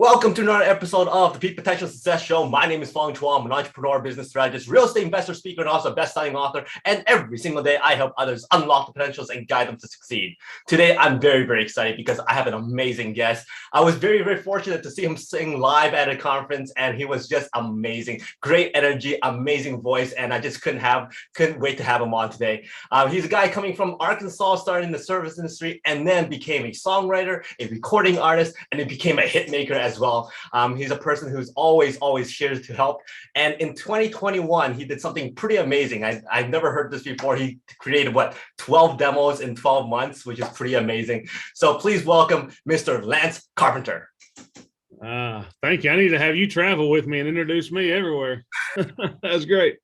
Welcome to another episode of the Peak Potential Success Show. My name is Fong. I'm an entrepreneur, business strategist, real estate investor, speaker, and also a best-selling author. And every single day, I help others unlock the potentials and guide them to succeed. Today, I'm very excited because I have an amazing guest. I was very fortunate to see him sing live at a conference, and he was just amazing. Great energy, amazing voice, and I just couldn't wait to have him on today. He's a guy coming from Arkansas, started in the service industry, and then became a songwriter, a recording artist, and then became a hit maker as well. He's a person who's always here to help. And in 2021, he did something pretty amazing. I've never heard this before. He created 12 demos in 12 months, which is pretty amazing. So please welcome Mr. Lance Carpenter. Thank you. I need to have you travel with me and introduce me everywhere. That's great.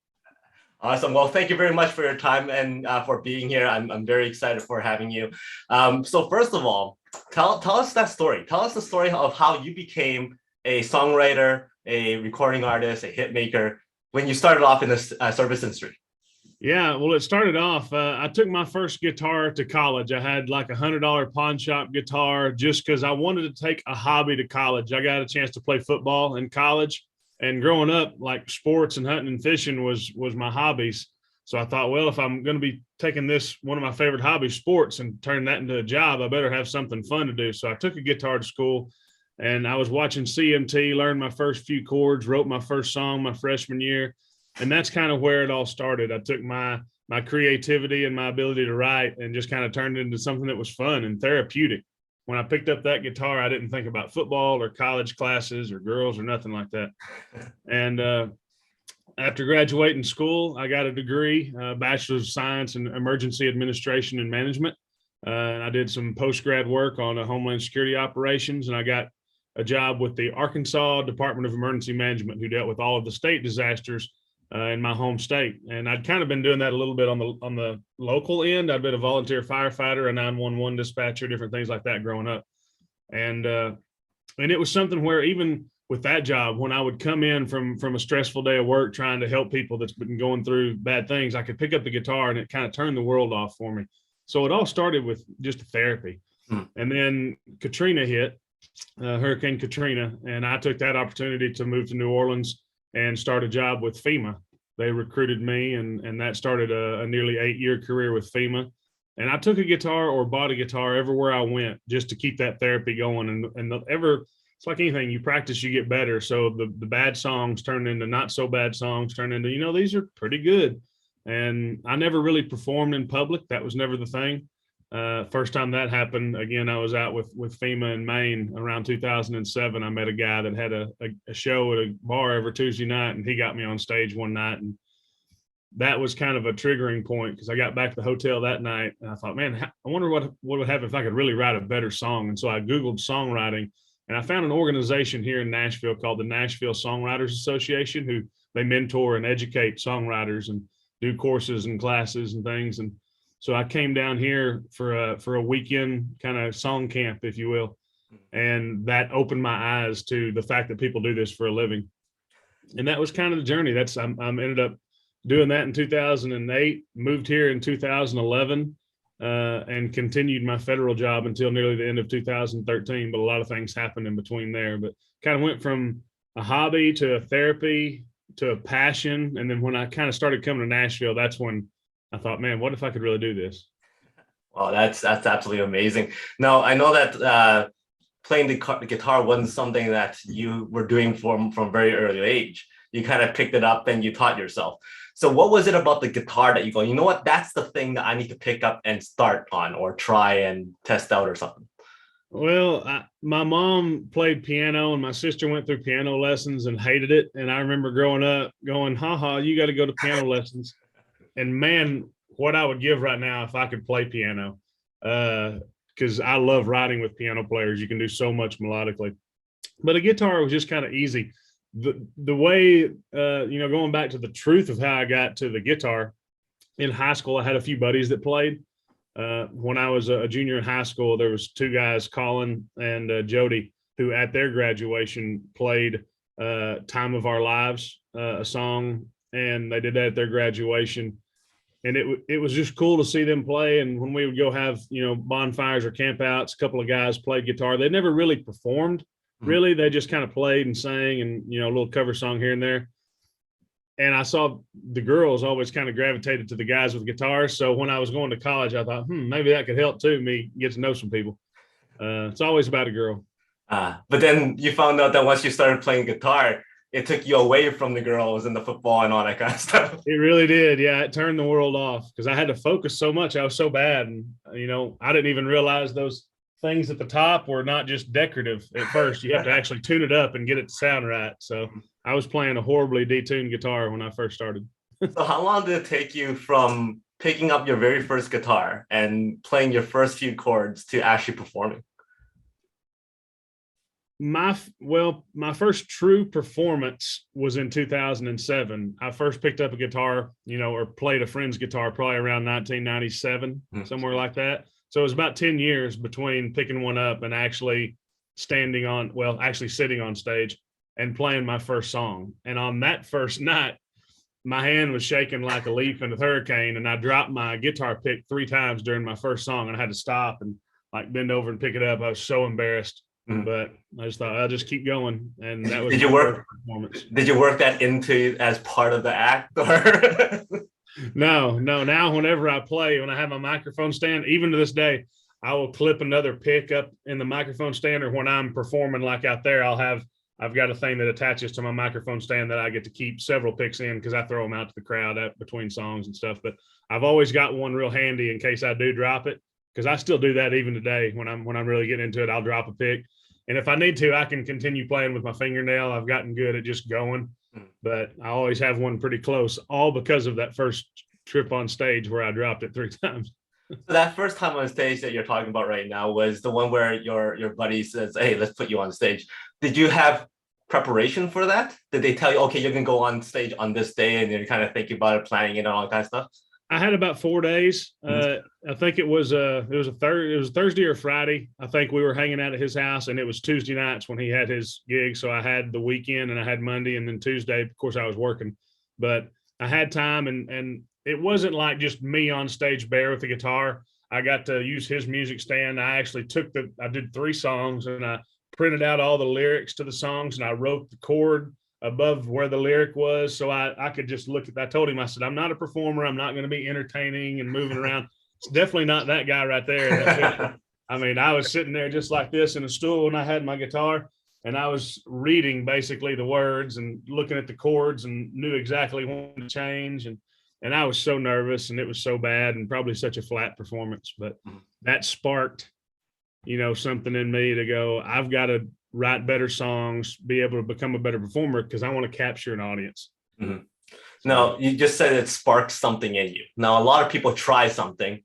Awesome. Well, thank you very much for your time and for being here. I'm very excited for having you. So first of all, tell us that story. Tell us the story of how you became a songwriter, a recording artist, a hit maker when you started off in the service industry. Yeah, well, it started off, I took my first guitar to college. I had like $100 pawn shop guitar just because I wanted to take a hobby to college. I got a chance to play football in college. And growing up, like sports and hunting and fishing was my hobbies. So I thought, well, if I'm going to be taking this, one of my favorite hobbies, sports, and turning that into a job, I better have something fun to do. So I took a guitar to school, and I was watching CMT, learned my first few chords, wrote my first song my freshman year. And that's kind of where it all started. I took my creativity and my ability to write and just kind of turned it into something that was fun and therapeutic. When I picked up that guitar, I didn't think about football or college classes or girls or nothing like that. And after graduating school, I got a degree, Bachelor's of Science in Emergency Administration and Management. And I did some post-grad work on Homeland Security operations, and I got a job with the Arkansas Department of Emergency Management, who dealt with all of the state disasters in my home state. And I'd kind of been doing that a little bit on the local end. I'd been a volunteer firefighter, a 911 dispatcher, different things like that growing up. And it was something where even with that job, when I would come in from a stressful day of work, trying to help people that's been going through bad things, I could pick up the guitar and it kind of turned the world off for me. So it all started with just a therapy. And then Katrina hit, Hurricane Katrina, and I took that opportunity to move to New Orleans and start a job with FEMA. They recruited me, and that started a nearly 8-year career with FEMA. And I took a guitar or bought a guitar everywhere I went just to keep that therapy going. It's like anything, you practice, you get better. So the bad songs turned into not so bad songs, turned into, these are pretty good. And I never really performed in public. That was never the thing. First time that happened, again, I was out with FEMA in Maine around 2007. I met a guy that had a show at a bar every Tuesday night, and he got me on stage one night. And that was kind of a triggering point because I got back to the hotel that night and I thought, man, I wonder what would happen if I could really write a better song. And so I Googled songwriting, and I found an organization here in Nashville called the Nashville Songwriters Association, who they mentor and educate songwriters and do courses and classes and things. And so I came down here for a weekend kind of song camp, if you will. And that opened my eyes to the fact that people do this for a living. And that was kind of the journey. I ended up doing that in 2008, moved here in 2011, and continued my federal job until nearly the end of 2013. But a lot of things happened in between there, but kind of went from a hobby to a therapy to a passion. And then when I kind of started coming to Nashville, that's when I thought, man, what if I could really do this? Well, that's absolutely amazing. Now, I know that playing the guitar wasn't something that you were doing from very early age. You kind of picked it up and you taught yourself. So what was it about the guitar that you go, you know what, that's the thing that I need to pick up and start on or try and test out or something? Well, my mom played piano and my sister went through piano lessons and hated it. And I remember growing up going, you got to go to piano lessons. And man, what I would give right now if I could play piano, because I love writing with piano players. You can do so much melodically. But a guitar was just kind of easy. The way, going back to the truth of how I got to the guitar, in high school, I had a few buddies that played. When I was a junior in high school, there was two guys, Colin and Jody, who at their graduation played Time of Our Lives, a song, and they did that at their graduation. And it was just cool to see them play. And when we would go have, bonfires or campouts, a couple of guys played guitar. They never really performed, Really, they just kind of played and sang and, a little cover song here and there. And I saw the girls always kind of gravitated to the guys with guitars. So when I was going to college, I thought, maybe that could help too, me get to know some people. It's always about a girl. But then you found out that once you started playing guitar, it took you away from the girls and the football and all that kind of stuff. It really did. Yeah, it turned the world off because I had to focus so much. I was so bad. And, I didn't even realize those things at the top were not just decorative at first. You have to actually tune it up and get it to sound right. So I was playing a horribly detuned guitar when I first started. So how long did it take you from picking up your very first guitar and playing your first few chords to actually performing? My first true performance was in 2007. I first picked up a guitar, or played a friend's guitar probably around 1997, somewhere like that. So it was about 10 years between picking one up and actually sitting on stage and playing my first song. And on that first night, my hand was shaking like a leaf in a hurricane, and I dropped my guitar pick 3 times during my first song, and I had to stop and bend over and pick it up. I was so embarrassed. But I just thought I'll just keep going, and that was. Did you work that into as part of the act, or? No. Now, whenever I play, when I have my microphone stand, even to this day, I will clip another pick up in the microphone stand, or when I'm performing like out there, I've got a thing that attaches to my microphone stand that I get to keep several picks in because I throw them out to the crowd between songs and stuff. But I've always got one real handy in case I do drop it, because I still do that even today. When I'm really getting into it, I'll drop a pick. And if I need to, I can continue playing with my fingernail. I've gotten good at just going, but I always have one pretty close, all because of that first trip on stage where I dropped it 3 times. So that first time on stage that you're talking about right now was the one where your buddy says, "Hey, let's put you on stage." Did you have preparation for that? Did they tell you, okay, you're going to go on stage on this day, and you're kind of thinking about it, planning it, and all that kind of stuff? I had about 4 days. I think it was Thursday or Friday. I think we were hanging out at his house, and it was Tuesday nights when he had his gig. So I had the weekend, and I had Monday, and then Tuesday, of course, I was working. But I had time, and it wasn't like just me on stage bare with the guitar. I got to use his music stand. I actually I did 3 songs, and I printed out all the lyrics to the songs, and I wrote the chord above where the lyric was. So I could just look at that. I told him, I said, I'm not a performer. I'm not going to be entertaining and moving around. It's definitely not that guy right there. I mean, I was sitting there just like this in a stool, and I had my guitar, and I was reading basically the words and looking at the chords and knew exactly when to change. And I was so nervous, and it was so bad, and probably such a flat performance, but that sparked, something in me to go, I've got to write better songs, be able to become a better performer, because I want to capture an audience. Now, you just said it sparked something in you. Now, a lot of people try something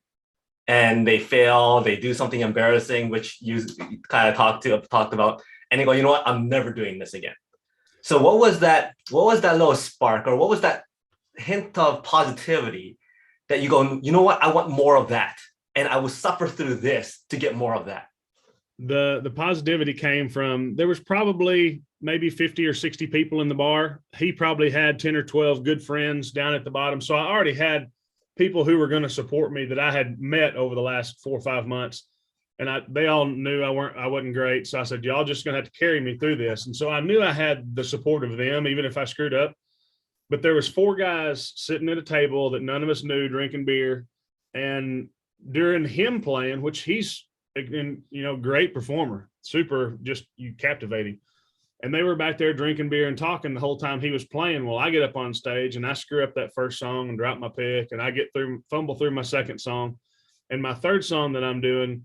and they fail, they do something embarrassing, which you kind of talked about, and they go, you know what, I'm never doing this again. So what was that little spark, or what was that hint of positivity that you go, you know what, I want more of that, and I will suffer through this to get more of that? The positivity came from, there was probably maybe 50 or 60 people in the bar. He probably had 10 or 12 good friends down at the bottom. So I already had people who were going to support me that I had met over the last 4 or 5 months. And they all knew I wasn't great. So I said, y'all just going to have to carry me through this. And so I knew I had the support of them, even if I screwed up. But there was 4 guys sitting at a table that none of us knew, drinking beer. And during him playing, which he's, great performer, super, just you captivating. And they were back there drinking beer and talking the whole time he was playing. Well, I get up on stage and I screw up that first song and drop my pick, and I fumble through my second song. And my third song that I'm doing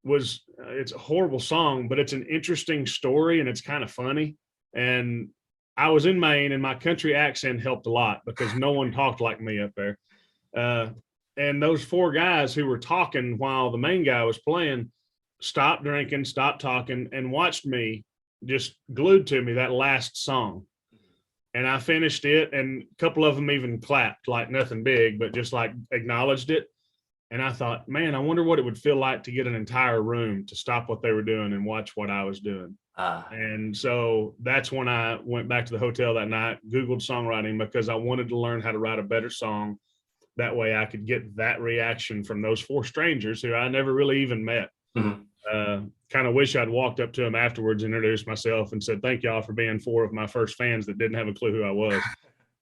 it's a horrible song, but it's an interesting story and it's kind of funny. And I was in Maine, and my country accent helped a lot because no one talked like me up there. And those 4 guys who were talking while the main guy was playing stopped drinking, stopped talking, and watched me, just glued to me, that last song. And I finished it, and a couple of them even clapped, like nothing big, but just like acknowledged it. And I thought, man, I wonder what it would feel like to get an entire room to stop what they were doing and watch what I was doing. And so that's when I went back to the hotel that night, Googled songwriting, because I wanted to learn how to write a better song. That way I could get that reaction from those 4 strangers who I never really even met. Kind of wish I'd walked up to him afterwards, introduced myself, and said, "Thank y'all for being 4 of my first fans that didn't have a clue who I was."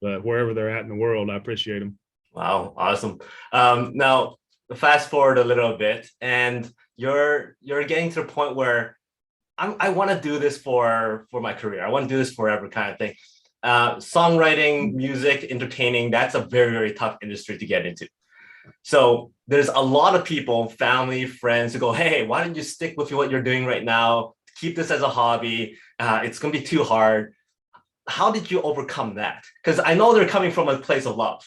But wherever they're at in the world, I appreciate them. Wow, awesome. Now fast forward a little bit, and you're getting to the point where I want to do this for my career. I want to do this forever, kind of thing. Songwriting, music, entertaining, that's a very, very tough industry to get into. So there's a lot of people, family, friends who go, "Hey, why don't you stick with what you're doing right now? Keep this as a hobby. It's going to be too hard." How did you overcome that? Because I know they're coming from a place of love,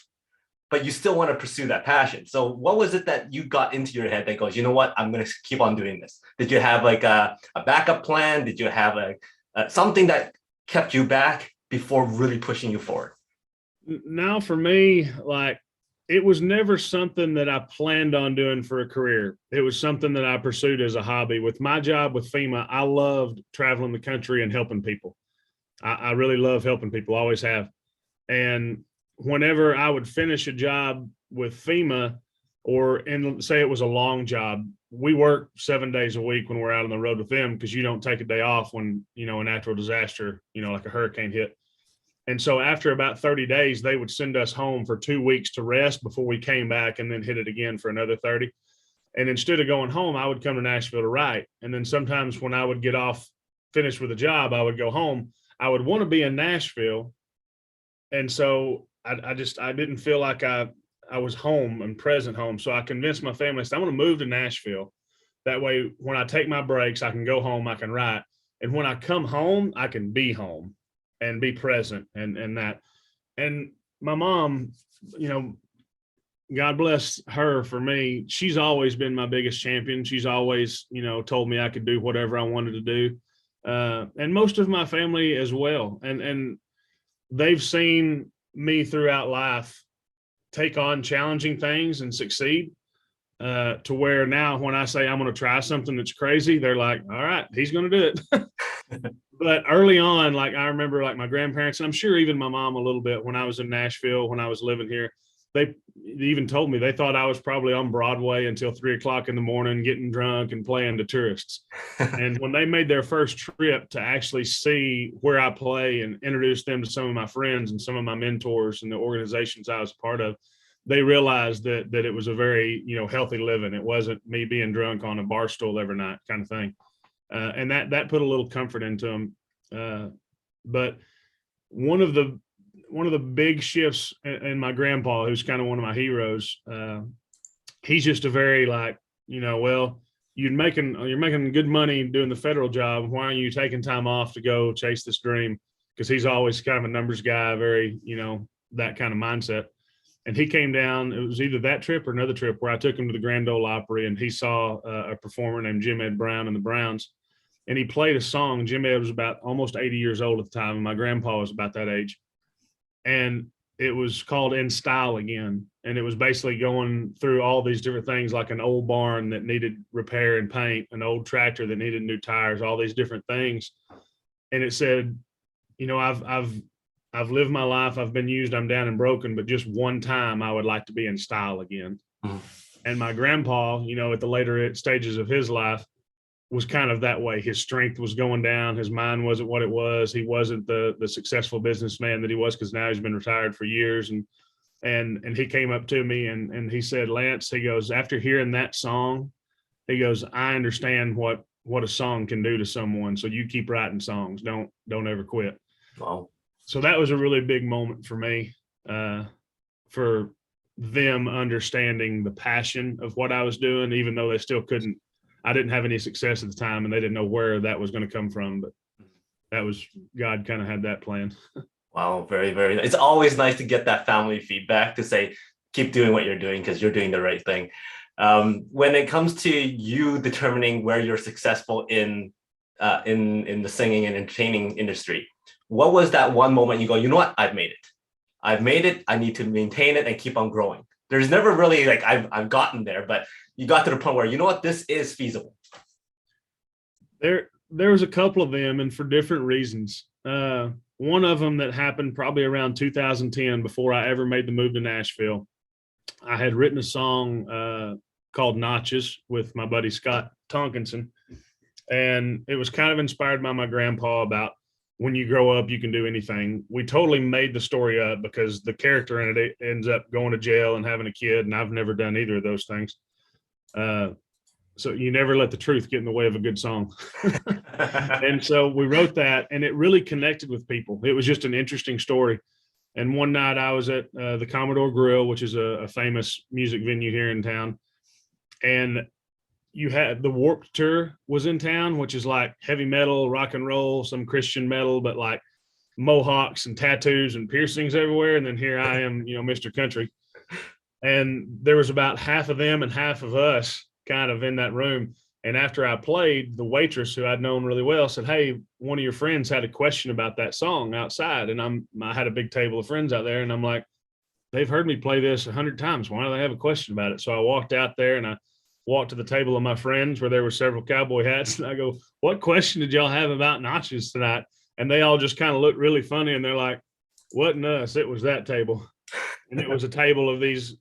but you still want to pursue that passion. So what was it that you got into your head that goes, "You know what, I'm going to keep on doing this"? Did you have like a backup plan? Did you have something that kept you back before really pushing you forward? Now for me, like, it was never something that I planned on doing for a career. It was something that I pursued as a hobby. With my job with FEMA, I loved traveling the country and helping people. I really love helping people, always have. And whenever I would finish a job with FEMA, and say it was a long job, we work 7 days a week when we're out on the road with them, because you don't take a day off when, a natural disaster, like a hurricane hit. And so after about 30 days, they would send us home for 2 weeks to rest before we came back and then hit it again for another 30. And instead of going home, I would come to Nashville to write. And then sometimes when I would get off, finished with a job, I would go home. I would want to be in Nashville. And so I didn't feel like I was home and present home. So I convinced my family, I said, "I'm going to move to Nashville. That way, when I take my breaks, I can go home, I can write. And when I come home, I can be home and be present and that." And my mom, God bless her for me, she's always been my biggest champion. She's always, told me I could do whatever I wanted to do. And most of my family as well. And they've seen me throughout life take on challenging things and succeed, to where now when I say I'm going to try something that's crazy, they're like, "All right, he's going to do it." But early on, like, I remember like my grandparents, and I'm sure even my mom a little bit, when I was in Nashville, when I was living here, they even told me they thought I was probably on Broadway until 3 o'clock in the morning, getting drunk and playing to tourists. And when they made their first trip to actually see where I play and introduce them to some of my friends and some of my mentors and the organizations I was a part of, they realized that it was a very, healthy living. It wasn't me being drunk on a bar stool every night kind of thing. And that put a little comfort into them. But one of the big shifts in my grandpa, who's kind of one of my heroes, he's just a very well, you're making good money doing the federal job. Why aren't you taking time off to go chase this dream? Because he's always kind of a numbers guy, very, that kind of mindset. And he came down, it was either that trip or another trip where I took him to the Grand Ole Opry, and he saw a performer named Jim Ed Brown and the Browns. And he played a song. Jim Ed was about almost 80 years old at the time, and my grandpa was about that age. And it was called In Style Again. And it was basically going through all these different things, like an old barn that needed repair and paint, an old tractor that needed new tires, all these different things. And it said, I've lived my life. I've been used. I'm down and broken, but just one time I would like to be in style again. Mm-hmm. And my grandpa, at the later stages of his life, was kind of that way. His strength was going down. His mind wasn't what it was. He wasn't the successful businessman that he was, because now he's been retired for years. And he came up to me and he said, "Lance," he goes, "after hearing that song," he goes, "I understand what a song can do to someone. So you keep writing songs. Don't ever quit." Wow. So that was a really big moment for me, for them understanding the passion of what I was doing, even though they still couldn't. I didn't have any success at the time, and they didn't know where that was going to come from. But that was, God kind of had that plan. Wow, very, very nice. It's always nice to get that family feedback to say, keep doing what you're doing because you're doing the right thing. When it comes to you determining where you're successful in the singing and entertaining industry, what was that one moment you go, "You know what, I've made it. I've made it. I need to maintain it and keep on growing"? There's never really like I've gotten there, but you got to the point where, you know what, this is feasible. There was a couple of them, and for different reasons. One of them that happened probably around 2010, before I ever made the move to Nashville. I had written a song called "Notches" with my buddy Scott Tonkinson. And it was kind of inspired by my grandpa about when you grow up, you can do anything. We totally made the story up because the character in it ends up going to jail and having a kid. And I've never done either of those things. So you never let the truth get in the way of a good song. And so we wrote that, and it really connected with people. It was just an interesting story. And one night I was at the Commodore Grill, which is a famous music venue here in town. And you had the Warped Tour was in town, which is like heavy metal, rock and roll, some Christian metal, but like mohawks and tattoos and piercings everywhere. And then here I am, Mr. Country. And there was about half of them and half of us kind of in that room. And after I played, the waitress, who I'd known really well, said, "Hey, one of your friends had a question about that song outside." And I had a big table of friends out there, and I'm like, "They've heard me play this 100 times. Why do they have a question about it?" So I walked out there and I walked to the table of my friends where there were several cowboy hats. And I go, "What question did y'all have about notches tonight?" And they all just kind of looked really funny. And they're like, "Wasn't us, it was that table." And it was a table of these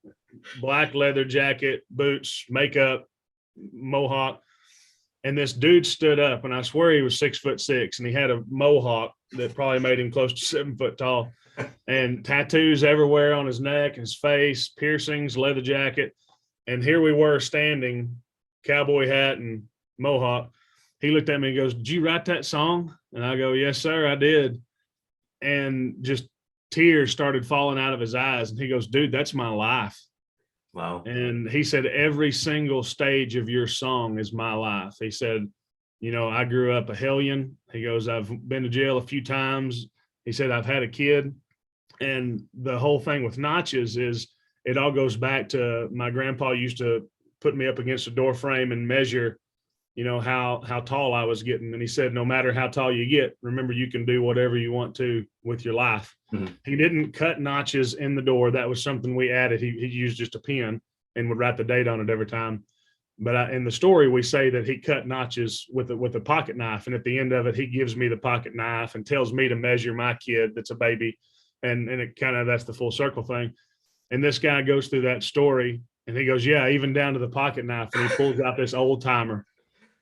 black leather jacket, boots, makeup, mohawk. And this dude stood up, and I swear he was 6'6", and he had a mohawk that probably made him close to 7 foot tall, and tattoos everywhere on his neck, his face, piercings, leather jacket. And here we were standing, cowboy hat and mohawk. He looked at me and goes, "Did you write that song?" And I go, "Yes, sir, I did." And just tears started falling out of his eyes. And he goes, "Dude, that's my life." Wow. And he said, "Every single stage of your song is my life." He said, "I grew up a hellion." He goes, "I've been to jail a few times." He said, "I've had a kid." And the whole thing with notches is it all goes back to my grandpa used to put me up against a door frame and measure, how tall I was getting. And he said, "No matter how tall you get, remember, you can do whatever you want to with your life." Mm-hmm. He didn't cut notches in the door. That was something we added. He used just a pen and would write the date on it every time. But in the story, we say that he cut notches with a pocket knife. And at the end of it, he gives me the pocket knife and tells me to measure my kid that's a baby. And it kind of, that's the full circle thing. And this guy goes through that story and he goes, "Yeah, even down to the pocket knife." And he pulls out this old timer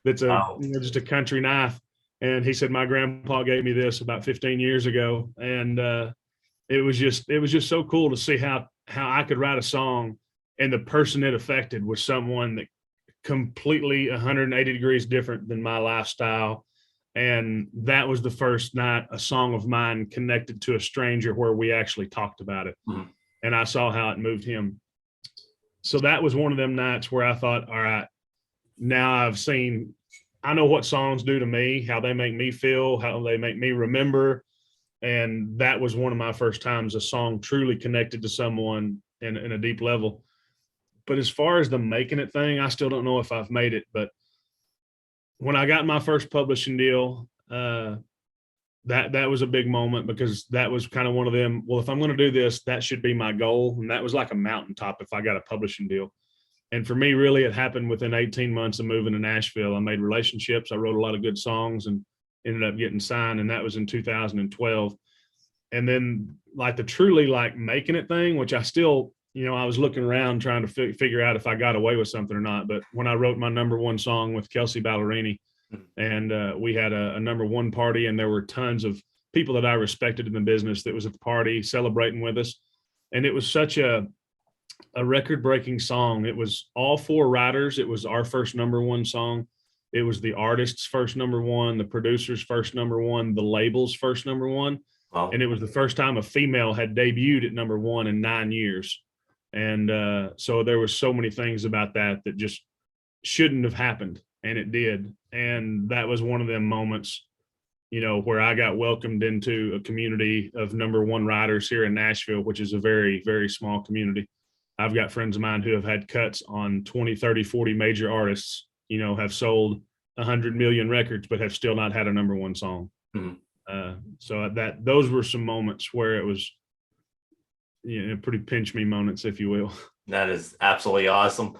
that's just a country knife. And he said, "My grandpa gave me this about 15 years ago." And it was just so cool to see how I could write a song and the person it affected was someone that completely 180 degrees different than my lifestyle. And that was the first night a song of mine connected to a stranger where we actually talked about it. Mm-hmm. And I saw how it moved him. So that was one of them nights where I thought, all right, now I know what songs do to me, how they make me feel, how they make me remember. And that was one of my first times a song truly connected to someone in a deep level. But as far as the making it thing, I still don't know if I've made it. But when I got my first publishing deal, that was a big moment because that was kind of one of them. Well, if I'm going to do this, that should be my goal. And that was like a mountaintop if I got a publishing deal. And for me, really, it happened within 18 months of moving to Nashville. I made relationships. I wrote a lot of good songs and ended up getting signed. And that was in 2012. And then like the truly like making it thing, which I still, I was looking around trying to figure out if I got away with something or not. But when I wrote my #1 song with Kelsey Ballerini, and we had a #1 party, and there were tons of people that I respected in the business that was at the party celebrating with us. And it was such a record-breaking song. It was all 4 writers. It was our first #1 song. It was the artist's first #1, the producer's first #1, the label's first #1. Wow. And it was the first time a female had debuted at #1 in 9 years. And so there was so many things about that just shouldn't have happened, and it did. And that was one of them moments, where I got welcomed into a community of #1 writers here in Nashville, which is a very, very small community. I've got friends of mine who have had cuts on 20, 30, 40 major artists, have sold 100 million records, but have still not had a #1 song. Mm-hmm. So those were some moments where it was, pretty pinch me moments, if you will. That is absolutely awesome.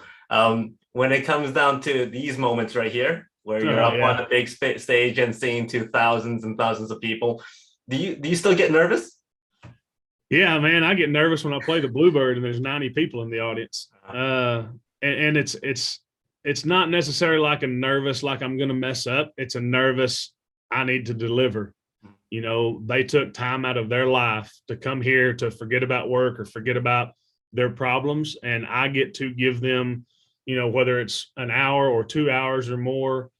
When it comes down to these moments right here, where you're up on a big stage and singing to thousands and thousands of people, do you still get nervous? Yeah, man, I get nervous when I play the Bluebird and there's 90 people in the audience. And it's it's not necessarily like a nervous, like I'm going to mess up. It's a nervous, I need to deliver. You know, they took time out of their life to come here to forget about work or forget about their problems. And I get to give them, you know, whether it's an hour or 2 hours or more,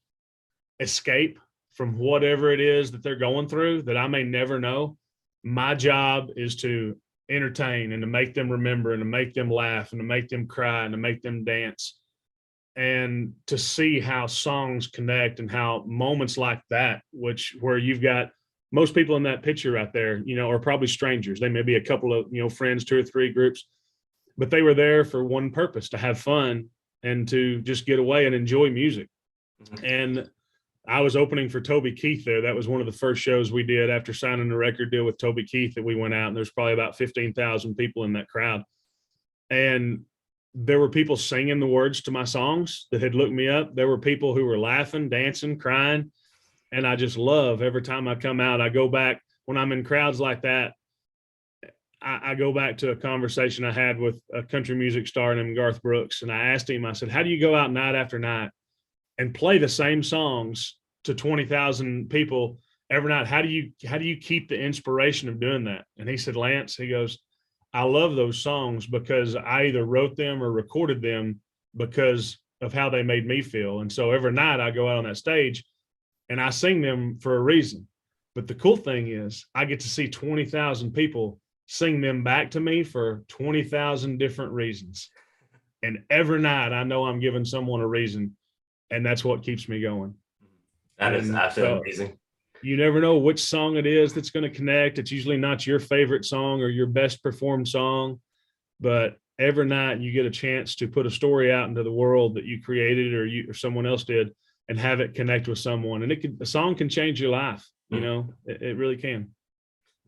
escape from whatever it is that they're going through that I may never know. My job is to entertain and to make them remember and to make them laugh and to make them cry and to make them dance, and to see how songs connect and how moments like that, where you've got most people in that picture right there, you know, are probably strangers. They may be a couple of, you know, friends, 2 or 3 groups, but they were there for one purpose, to have fun and to just get away and enjoy music. Mm-hmm. And I was opening for Toby Keith there. That was one of the first shows we did after signing the record deal with Toby Keith, that we went out, and there's probably about 15,000 people in that crowd. And there were people singing the words to my songs that had looked me up. There were people who were laughing, dancing, crying. And I just love every time I come out, I go back when I'm in crowds like that. I go back to a conversation I had with a country music star named Garth Brooks. And I asked him, I said, how do you go out night after night and play the same songs to 20,000 people every night? How do you keep the inspiration of doing that? And he said, Lance, he goes, I love those songs because I either wrote them or recorded them because of how they made me feel. And so every night I go out on that stage and I sing them for a reason. But the cool thing is I get to see 20,000 people sing them back to me for 20,000 different reasons. And every night I know I'm giving someone a reason, and that's what keeps me going. That is absolutely amazing. You never know which song it is that's going to connect. It's usually not your favorite song or your best performed song, but every night you get a chance to put a story out into the world that you created or someone else did, and have it connect with someone. And a song can change your life. You know, it really can.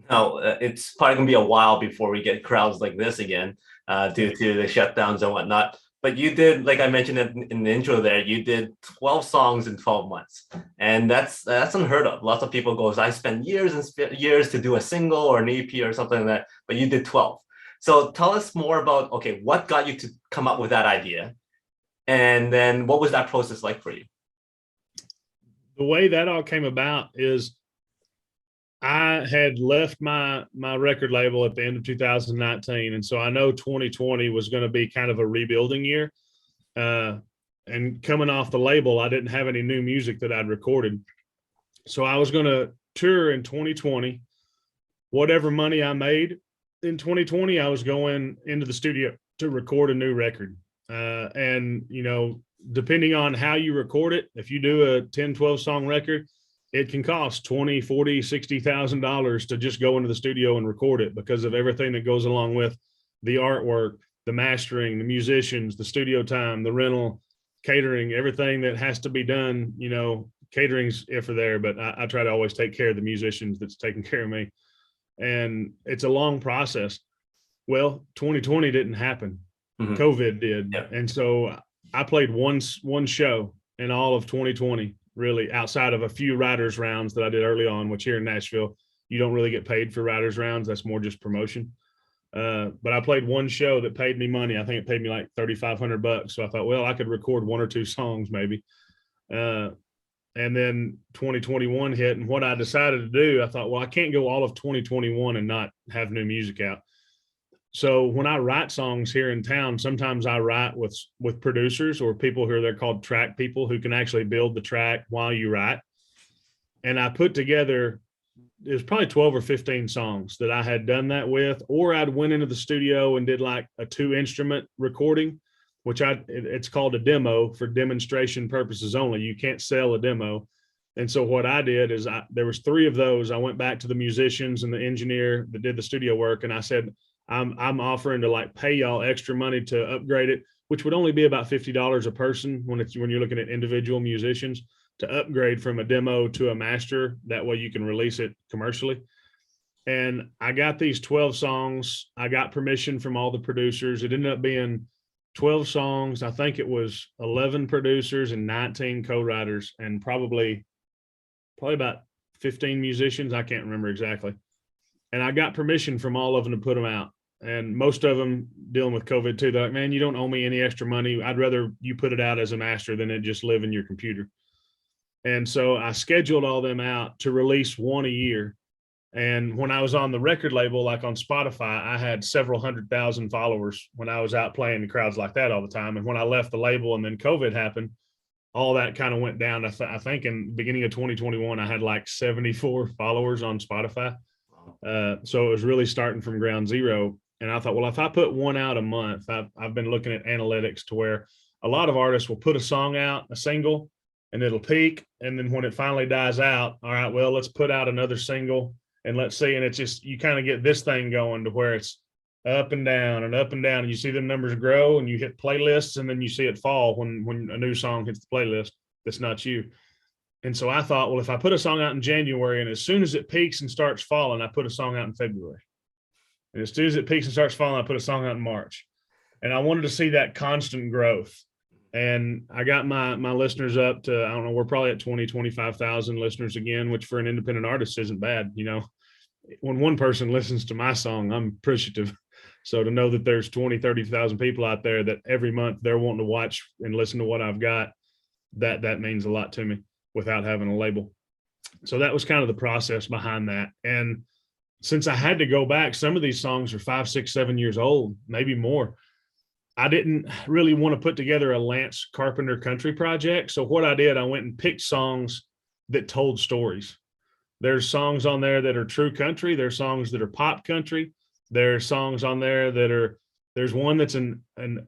No, it's probably going to be a while before we get crowds like this again, due to the shutdowns and whatnot. But you did, like I mentioned in the intro there, you did 12 songs in 12 months. And that's unheard of. Lots of people go, I spend years and years to do a single or an EP or something like that, but you did 12. So tell us more about, okay, what got you to come up with that idea? And then what was that process like for you? The way that all came about is I had left my record label at the end of 2019. And so I know 2020 was going to be kind of a rebuilding year. And coming off the label, I didn't have any new music that I'd recorded. So I was going to tour in 2020. Whatever money I made in 2020, I was going into the studio to record a new record. And, you know, depending on how you record it, if you do a 10, 12 song record, it can cost $20,000, $40,000, $60,000 to just go into the studio and record it because of everything that goes along with the artwork, the mastering, the musicians, the studio time, the rental, catering, everything that has to be done. You know, catering's if or there, but I try to always take care of the musicians that's taking care of me. And it's a long process. Well, 2020 didn't happen. Mm-hmm. COVID did. Yep. And so I played one show in all of 2020. Really, outside of a few writers rounds that I did early on, which here in Nashville, you don't really get paid for writers rounds. That's more just promotion. But I played one show that paid me money. I think it paid me like $3,500. So I thought, well, I could record 1 or 2 songs maybe. And then 2021 hit. And what I decided to do, I thought, well, I can't go all of 2021 and not have new music out. So when I write songs here in town, sometimes I write with producers or people they're called track people who can actually build the track while you write. And I put together, it was probably 12 or 15 songs that I had done that with, or I'd went into the studio and did like a 2-instrument recording, which it's called a demo for demonstration purposes only. You can't sell a demo. And so what I did is there was 3 of those. I went back to the musicians and the engineer that did the studio work. And I said, I'm offering to like pay y'all extra money to upgrade it, which would only be about $50 a person when you're looking at individual musicians, to upgrade from a demo to a master. That way you can release it commercially. And I got these 12 songs. I got permission from all the producers. It ended up being 12 songs. I think it was 11 producers and 19 co-writers and probably about 15 musicians. I can't remember exactly. And I got permission from all of them to put them out. and most of them dealing with COVID too. They're like, man, you don't owe me any extra money. I'd rather you put it out as a master than it just live in your computer. And so I scheduled all them out to release one a year. And when I was on the record label, like on Spotify, I had several 100,000 followers when I was out playing in crowds like that all the time. And when I left the label and then COVID happened, all that kind of went down. I think in the beginning of 2021, I had like 74 followers on Spotify. So it was really starting from ground zero. And I thought, well, if I put one out a month, I've been looking at analytics to where a lot of artists will put a song out, a single, and it'll peak. And then when it finally dies out, all right, well, let's put out another single and let's see. And it's just, you kind of get this thing going to where it's up and down and up and down. And you see the numbers grow and you hit playlists, and then you see it fall when a new song hits the playlist that's not you. And so I thought, well, if I put a song out in January and as soon as it peaks and starts falling, I put a song out in February. And as soon as it peaks and starts falling, I put a song out in March. And I wanted to see that constant growth. And I got my listeners up to, I don't know, we're probably at 20, 25,000 listeners again, which for an independent artist isn't bad. You know, when one person listens to my song, I'm appreciative. So to know that there's 20, 30,000 people out there that every month they're wanting to watch and listen to what I've got, that means a lot to me without having a label. So that was kind of the process behind that. And since I had to go back, some of these songs are 5, 6, 7 years old, maybe more. I didn't really want to put together a Lance Carpenter country project. So what I did, I went and picked songs that told stories. There's songs on there that are true country. There's songs that are pop country. There's songs on there that are, there's one that's an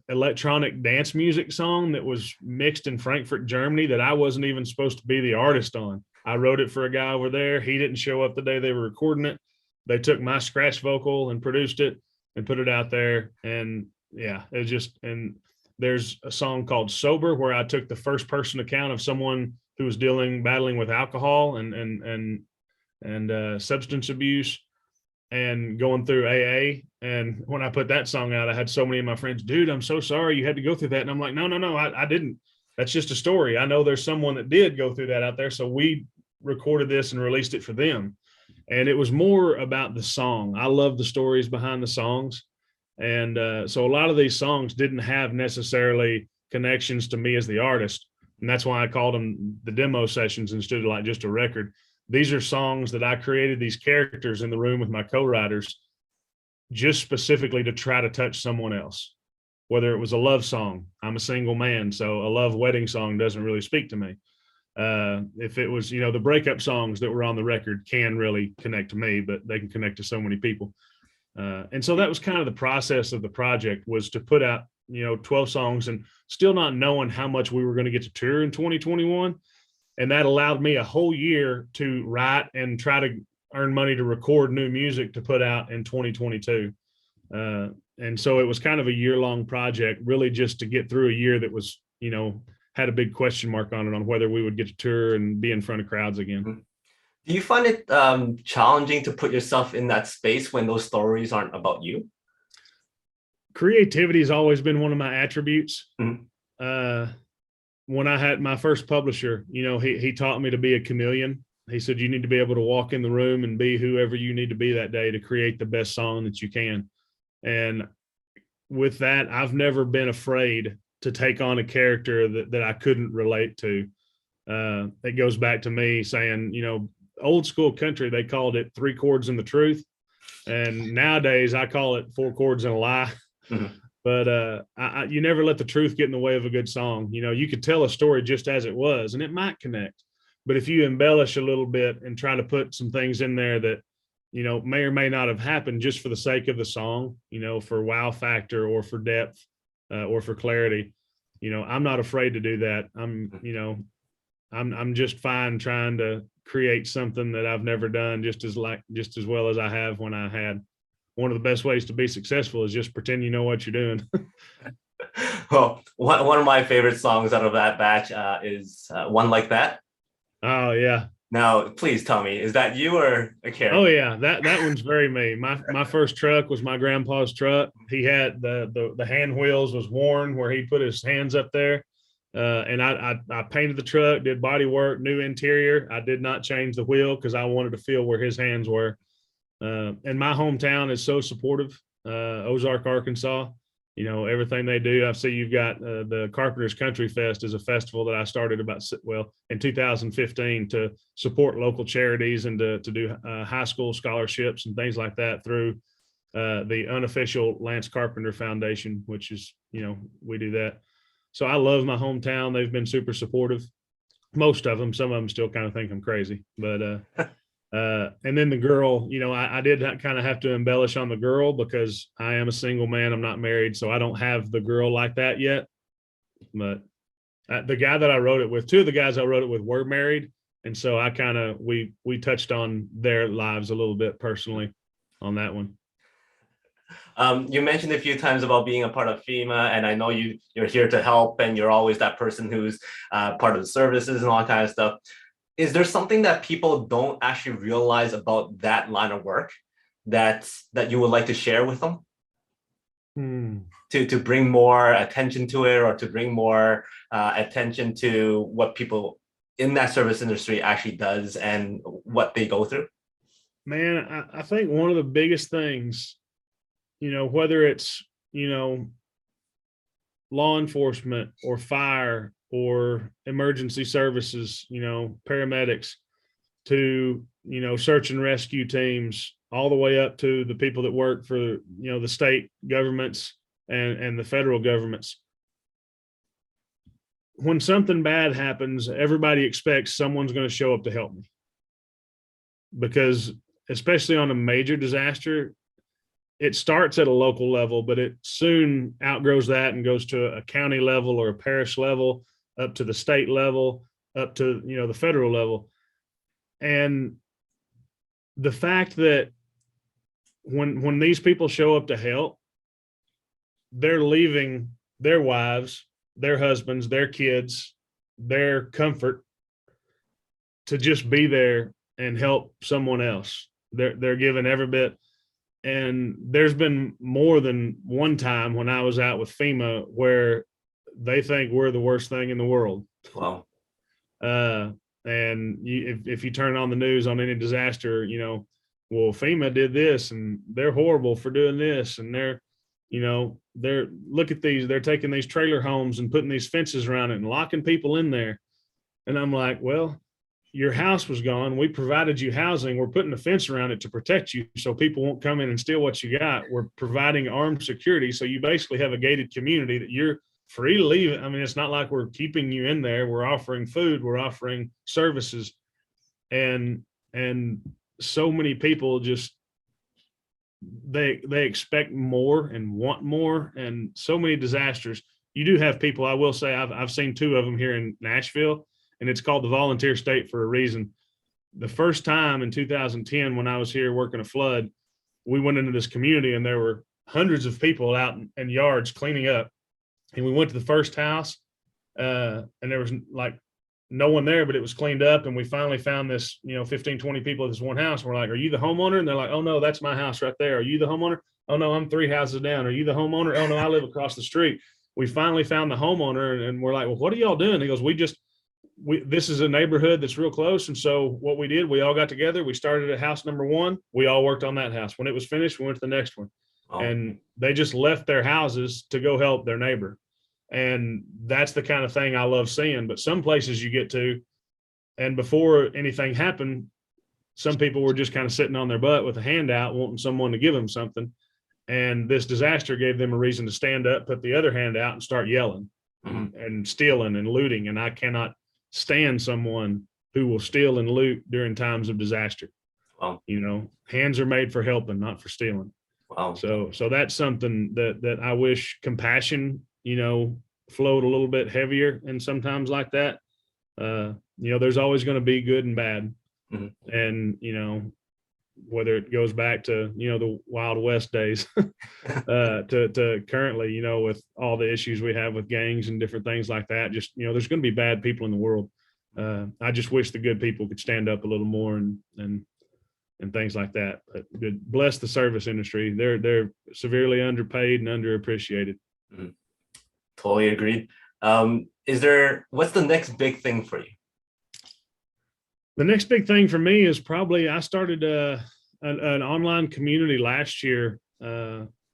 electronic dance music song that was mixed in Frankfurt, Germany, that I wasn't even supposed to be the artist on. I wrote it for a guy over there. He didn't show up the day they were recording it. They took my scratch vocal and produced it and put it out there. And yeah, it just, and there's a song called Sober where I took the first person account of someone who was battling with alcohol and substance abuse and going through AA. And when I put that song out, I had so many of my friends, dude, I'm so sorry you had to go through that. And I'm like, no, I didn't. That's just a story. I know there's someone that did go through that out there. So we recorded this and released it for them. And it was more about the song. I love the stories behind the songs. And so a lot of these songs didn't have necessarily connections to me as the artist. And that's why I called them the demo sessions instead of like just a record. These are songs that I created, these characters in the room with my co-writers, just specifically to try to touch someone else. Whether it was a love song, I'm a single man, so a love wedding song doesn't really speak to me. If it was, the breakup songs that were on the record can really connect to me, but they can connect to so many people. And so that was kind of the process of the project, was to put out, 12 songs and still not knowing how much we were going to get to tour in 2021. And that allowed me a whole year to write and try to earn money to record new music to put out in 2022. And so it was kind of a year-long project, really just to get through a year that was, had a big question mark on it on whether we would get to tour and be in front of crowds again. Do you find it challenging to put yourself in that space when those stories aren't about you? Creativity has always been one of my attributes. Mm-hmm. When I had my first publisher, he taught me to be a chameleon. He said, you need to be able to walk in the room and be whoever you need to be that day to create the best song that you can. And with that, I've never been afraid to take on a character that I couldn't relate to. It goes back to me saying, old school country, they called it 3 chords and the truth. And nowadays I call it 4 chords and a lie. Mm-hmm. But you never let the truth get in the way of a good song. You could tell a story just as it was, and it might connect. But if you embellish a little bit and try to put some things in there that, may or may not have happened just for the sake of the song, for wow factor or for depth or for clarity, I'm not afraid to do that. I'm just fine trying to create something that I've never done just as well as I have when I had. One of the best ways to be successful is just pretend you know what you're doing. Well, one of my favorite songs out of that batch is One Like That. Oh, yeah. Now, please tell me, is that you or a character? Oh, yeah. That one's very me. My first truck was my grandpa's truck. He had the hand wheels was worn where he put his hands up there. And I painted the truck, did body work, new interior. I did not change the wheel because I wanted to feel where his hands were. And my hometown is so supportive. Ozark, Arkansas. You know, everything they do. I see you've got the Carpenter's Country Fest is a festival that I started in 2015 to support local charities and to do high school scholarships and things like that through the unofficial Lance Carpenter Foundation, which is, you know, we do that. So I love my hometown. They've been super supportive. Most of them, some of them still kind of think I'm crazy, but and then the girl, you know, I did kind of have to embellish on the girl because I am a single man. I'm not married, so I don't have the girl like that yet. But the guy that I wrote it with, two of the guys I wrote it with were married. And so I kind of, we touched on their lives a little bit personally on that one. You mentioned a few times about being a part of FEMA, and I know you're here to help, and you're always that person who's part of the services and all that kind of stuff. Is there something that people don't actually realize about that line of work that you would like to share with them? To bring more attention to it, or to bring more attention to what people in that service industry actually does and what they go through? Man, I think one of the biggest things, you know, whether it's, you know, law enforcement or fire or emergency services, you know, paramedics, to, you know, search and rescue teams, all the way up to the people that work for, you know, the state governments and the federal governments. When something bad happens, everybody expects someone's going to show up to help me. Because especially on a major disaster, it starts at a local level, but it soon outgrows that and goes to a county level or a parish level, up to the state level, up to, you know, the federal level. And the fact that when these people show up to help, they're leaving their wives, their husbands, their kids, their comfort to just be there and help someone else. They're giving every bit. And there's been more than one time when I was out with FEMA where they think we're the worst thing in the world. Wow. And if you turn on the news on any disaster, you know, well, FEMA did this and they're horrible for doing this. And they're taking these trailer homes and putting these fences around it and locking people in there. And I'm like, well, your house was gone. We provided you housing. We're putting a fence around it to protect you so people won't come in and steal what you got. We're providing armed security. So you basically have a gated community that you're free to leave. I mean, it's not like we're keeping you in there. We're offering food. We're offering services. And so many people just, they expect more and want more. And so many disasters. You do have people, I will say, I've seen two of them here in Nashville, and it's called the volunteer state for a reason. The first time in 2010, when I was here working a flood, we went into this community and there were hundreds of people out in yards cleaning up. And we went to the first house and there was like no one there, but it was cleaned up. And we finally found this, 15, 20 people at this one house. We're like, are you the homeowner? And they're like, oh no, that's my house right there. Are you the homeowner? Oh no, I'm 3 houses down. Are you the homeowner? Oh no, I live across the street. We finally found the homeowner and we're like, well, what are y'all doing? He goes, this is a neighborhood that's real close. And so what we did, we all got together. We started at house number 1. We all worked on that house. When it was finished, we went to the next one. Oh. And they just left their houses to go help their neighbor. And that's the kind of thing I love seeing. But some places you get to, and before anything happened, some people were just kind of sitting on their butt with a handout, wanting someone to give them something. And this disaster gave them a reason to stand up, put the other hand out and start yelling and stealing and looting. And I cannot stand someone who will steal and loot during times of disaster. Wow. Hands are made for helping, not for stealing. Wow. So that's something that I wish compassion, flowed a little bit heavier. And sometimes like that, there's always going to be good and bad. Mm-hmm. And, whether it goes back to, the Wild West days to currently, with all the issues we have with gangs and different things like that, just, there's going to be bad people in the world. I just wish the good people could stand up a little more and things like that. But good, bless the service industry. They're severely underpaid and underappreciated. Mm-hmm. Totally agreed. What's the next big thing for you? The next big thing for me is probably I started an online community last year.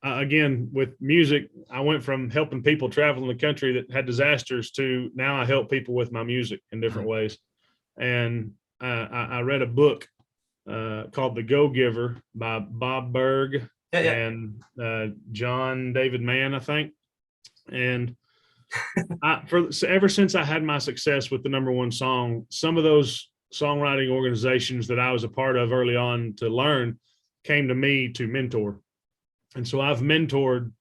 again, with music, I went from helping people travel in the country that had disasters to now I help people with my music in different ways. And I read a book called The Go-Giver by Bob Berg and John David Mann, I think. And ever since I had my success with the number one song, some of those songwriting organizations that I was a part of early on to learn came to me to mentor. And so I've mentored,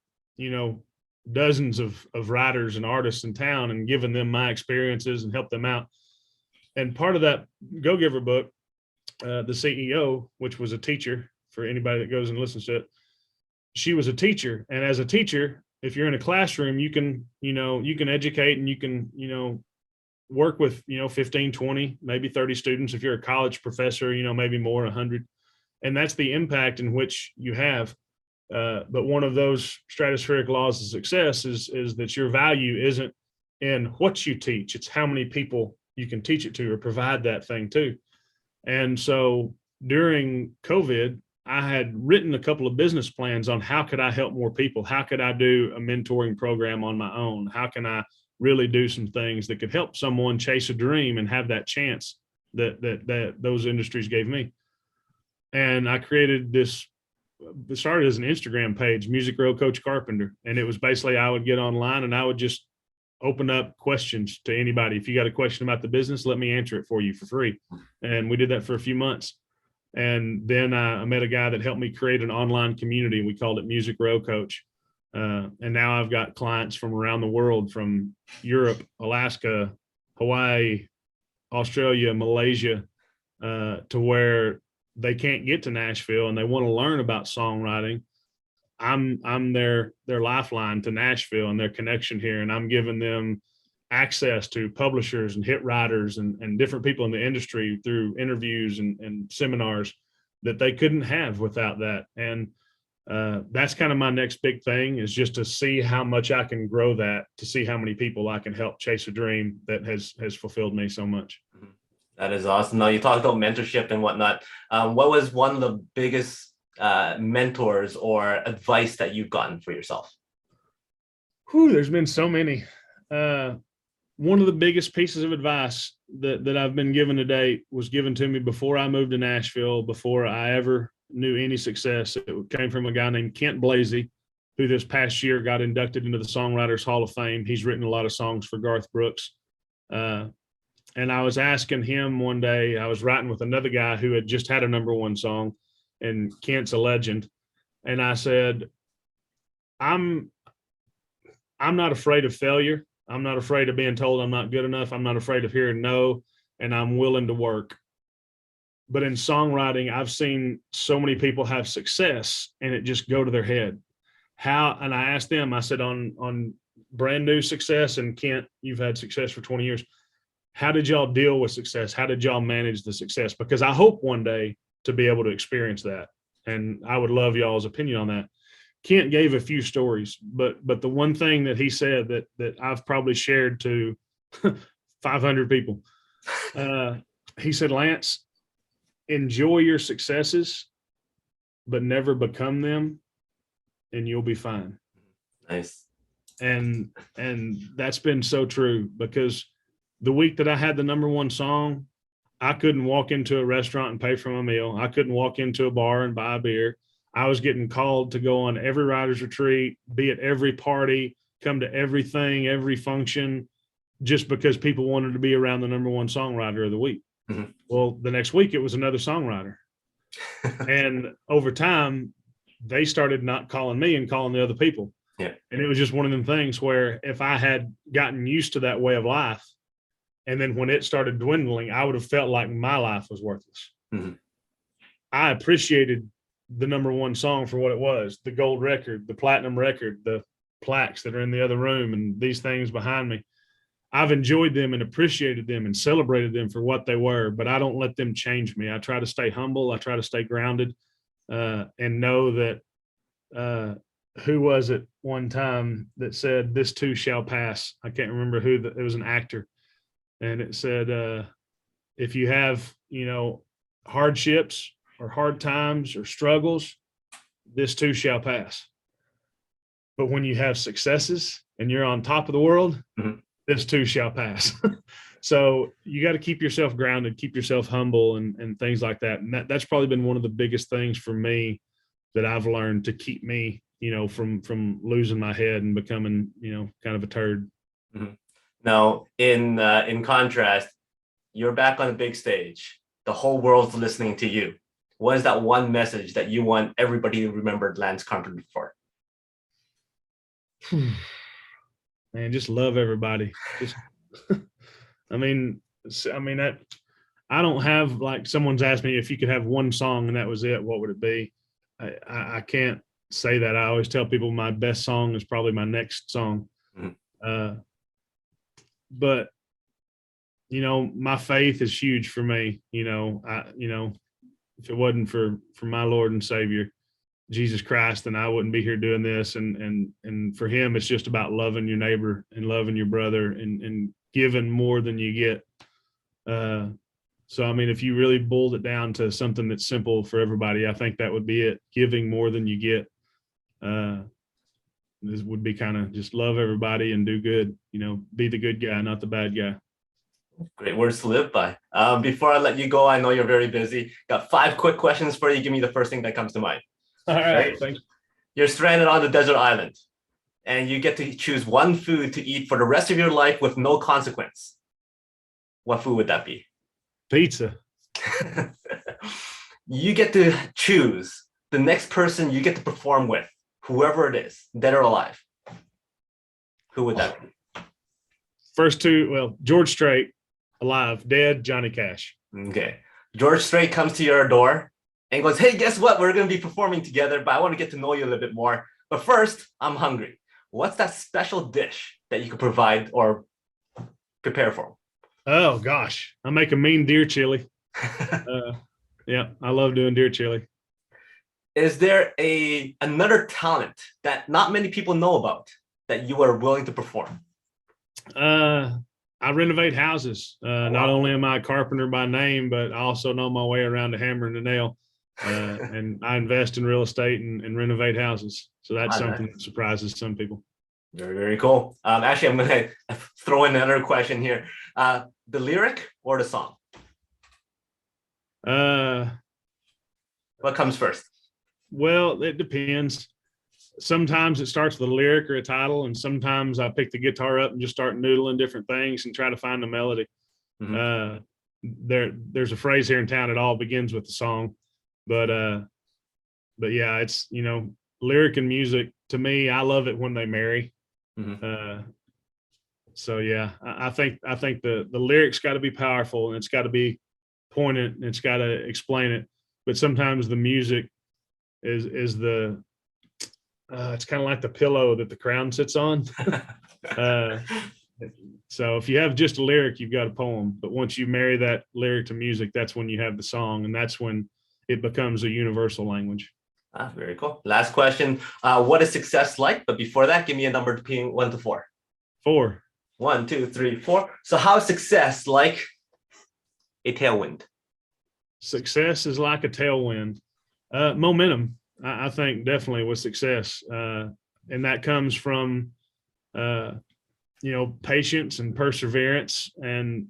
dozens of writers and artists in town and given them my experiences and helped them out. And part of that Go-Giver book, the CEO, which was a teacher for anybody that goes and listens to it, she was a teacher. And as a teacher, if you're in a classroom, you can educate and you can, work with, 15, 20, maybe 30 students. If you're a college professor, maybe more, 100. And that's the impact in which you have. But one of those stratospheric laws of success is that your value isn't in what you teach. It's how many people you can teach it to or provide that thing to. And so during COVID, I had written a couple of business plans on how could I help more people? How could I do a mentoring program on my own? How can I really do some things that could help someone chase a dream and have that chance that those industries gave me? And I created this. It started as an Instagram page, Music Row Coach Carpenter. And it was basically, I would get online and I would just open up questions to anybody. If you got a question about the business, let me answer it for you for free. And we did that for a few months. And then I met a guy that helped me create an online community. We called it Music Row Coach. And now I've got clients from around the world, from Europe, Alaska, Hawaii, Australia, Malaysia, to where they can't get to Nashville and they want to learn about songwriting. I'm their lifeline to Nashville and their connection here. And I'm giving them access to publishers and hit writers and different people in the industry through interviews and seminars that they couldn't have without that. And that's kind of my next big thing, is just to see how much I can grow that, to see how many people I can help chase a dream that has fulfilled me so much. That is awesome. Now, you talked about mentorship and whatnot. What was one of the biggest mentors or advice that you've gotten for yourself? There's been so many. One of the biggest pieces of advice that I've been given to date was given to me before I moved to Nashville, before I ever knew any success. It came from a guy named Kent Blasey, who this past year got inducted into the Songwriters Hall of Fame. He's written a lot of songs for Garth Brooks. And I was asking him one day, I was writing with another guy who had just had a number one song, and Kent's a legend. And I said, I'm not afraid of failure. I'm not afraid of being told I'm not good enough. I'm not afraid of hearing no, and I'm willing to work. But in songwriting, I've seen so many people have success and it just go to their head. And I asked them, I said, on brand new success, and Kent, you've had success for 20 years. How did y'all deal with success? How did y'all manage the success? Because I hope one day to be able to experience that. And I would love y'all's opinion on that. Kent gave a few stories, but the one thing that he said that I've probably shared to 500 people, he said, Lance, enjoy your successes, but never become them, and you'll be fine. Nice. And that's been so true, because the week that I had the number one song, I couldn't walk into a restaurant and pay for my meal. I couldn't walk into a bar and buy a beer. I was getting called to go on every writer's retreat, be at every party, come to everything, every function, just because people wanted to be around the number one songwriter of the week. Mm-hmm. Well, the next week it was another songwriter. And over time, they started not calling me and calling the other people. Yeah. And it was just one of them things where if I had gotten used to that way of life, and then when it started dwindling, I would have felt like my life was worthless. Mm-hmm. I appreciated the number one song for what it was, the gold record, the platinum record, the plaques that are in the other room, and these things behind me. I've enjoyed them and appreciated them and celebrated them for what they were, but I don't let them change me. I try to stay humble. I try to stay grounded, and know that who was it one time that said, this too shall pass? I can't remember who, it was an actor. And it said, if you have, hardships or hard times or struggles, this too shall pass. But when you have successes and you're on top of the world, Mhm. this too shall pass. So you got to keep yourself grounded, keep yourself humble, and things like that. And that's probably been one of the biggest things for me that I've learned to keep me, from losing my head and becoming, kind of a turd. Mhm. Now, in contrast, you're back on a big stage. The whole world's listening to you. What is that one message that you want everybody to remember Lance Carpenter for? Man, just love everybody. Just, I mean, that I don't have, like, someone's asked me if you could have one song and that was it, what would it be? I can't say that. I always tell people my best song is probably my next song. Mhm. But my faith is huge for me. If it wasn't for my Lord and Savior, Jesus Christ, then I wouldn't be here doing this. And for him, it's just about loving your neighbor and loving your brother and giving more than you get. So, I mean, if you really boiled it down to something that's simple for everybody, I think that would be it. Giving more than you get. This would be kind of just love everybody and do good, be the good guy, not the bad guy. Great words to live by. Before I let you go, I know you're very busy. Got 5 quick questions for you. Give me the first thing that comes to mind. All right. Thanks. You're stranded on the desert island and you get to choose one food to eat for the rest of your life with no consequence. What food would that be? Pizza. You get to choose the next person you get to perform with, whoever it is, dead or alive. Who would that be? First two, well, George Strait, alive; dead, Johnny Cash. Okay. George Strait comes to your door and goes, hey, guess what? We're going to be performing together, but I want to get to know you a little bit more. But first, I'm hungry. What's that special dish that you could provide or prepare for him? Oh, gosh. I make a mean deer chili. Yeah, I love doing deer chili. Is there another talent that not many people know about that you are willing to perform? I renovate houses. Wow. Not only am I a carpenter by name, but I also know my way around a hammer and a nail. And I invest in real estate and renovate houses. So that's something that surprises some people. Very, very cool. Actually, I'm going to throw in another question here. The lyric or the song? What comes first? Well, it depends. Sometimes it starts with a lyric or a title, and sometimes I pick the guitar up and just start noodling different things and try to find a melody. Mm-hmm. There's a phrase here in town, it all begins with the song. But yeah, it's, lyric and music, to me, I love it when they marry. Mm-hmm. So yeah, I think the lyrics got to be powerful and it's got to be poignant and it's got to explain it. But sometimes the music is the it's kind of like the pillow that the crown sits on. So if you have just a lyric, you've got a poem. But once you marry that lyric to music, that's when you have the song, and that's when it becomes a universal language. Very cool. Last question. What is success like? But before that, give me a number between 1 to 4. 4. 1, 2, 3, 4. So how is success like a tailwind? Success is like a tailwind. Momentum, I think, definitely with success. And that comes from, patience and perseverance and,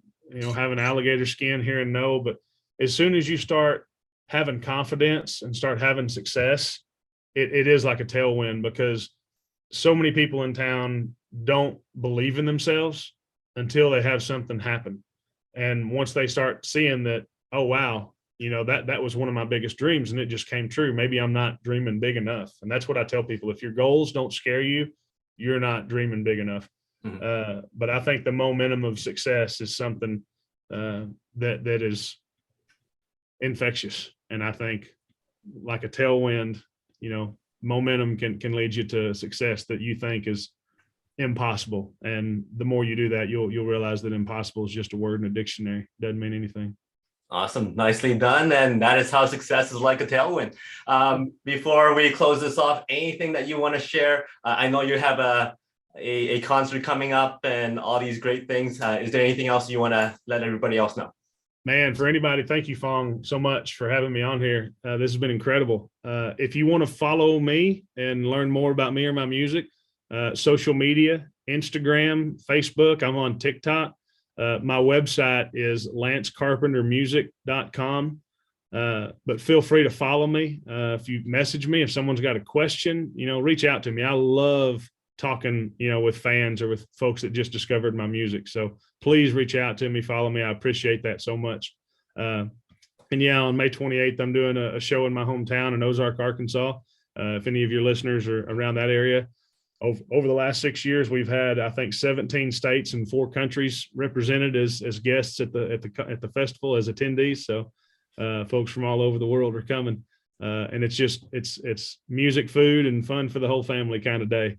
having alligator skin here and no. But as soon as you start having confidence and start having success, it is like a tailwind, because so many people in town don't believe in themselves until they have something happen. And once they start seeing that, oh, wow, that was one of my biggest dreams and it just came true. Maybe I'm not dreaming big enough. And that's what I tell people. If your goals don't scare you, you're not dreaming big enough. Mm-hmm. But I think the momentum of success is something that is infectious. And I think like a tailwind, momentum can lead you to success that you think is impossible. And the more you do that, you'll realize that impossible is just a word in a dictionary. Doesn't mean anything. Awesome. Nicely done. And that is how success is like a tailwind. Before we close this off, anything that you want to share? I know you have a concert coming up and all these great things. Is there anything else you want to let everybody else know? Man, for anybody, thank you, Fong, so much for having me on here. This has been incredible. If you want to follow me and learn more about me or my music, social media, Instagram, Facebook, I'm on TikTok. My website is lancecarpentermusic.com. But feel free to follow me. If you message me, if someone's got a question, reach out to me. I love talking, with fans or with folks that just discovered my music. So please reach out to me, follow me. I appreciate that so much. And yeah, on May 28th, I'm doing a show in my hometown in Ozark, Arkansas. If any of your listeners are around that area, over the last 6 years, we've had, I think, 17 states and 4 countries represented as guests at the festival as attendees. So folks from all over the world are coming. And it's music, food, and fun for the whole family kind of day.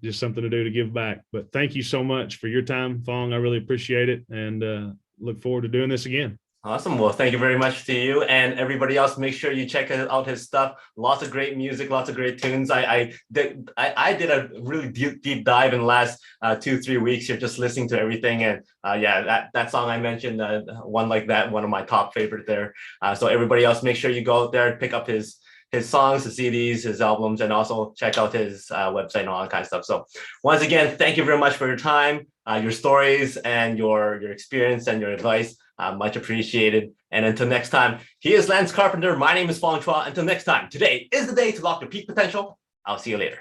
Just something to do to give back. But thank you so much for your time, Fong. I really appreciate it, and look forward to doing this again. Awesome. Well, thank you very much to you and everybody else. Make sure you check out his stuff. Lots of great music, lots of great tunes. I did a really deep dive in the last 2-3 weeks here, just listening to everything. And that song I mentioned, One Like That, one of my top favorite there. So everybody else, make sure you go out there and pick up his songs, his CDs, his albums, and also check out his website and all that kind of stuff. So once again, thank you very much for your time, your stories, and your experience and your advice. Much appreciated. And until next time, he is Lance Carpenter. My name is Fong Chua. Until next time, today is the day to lock your peak potential. I'll see you later.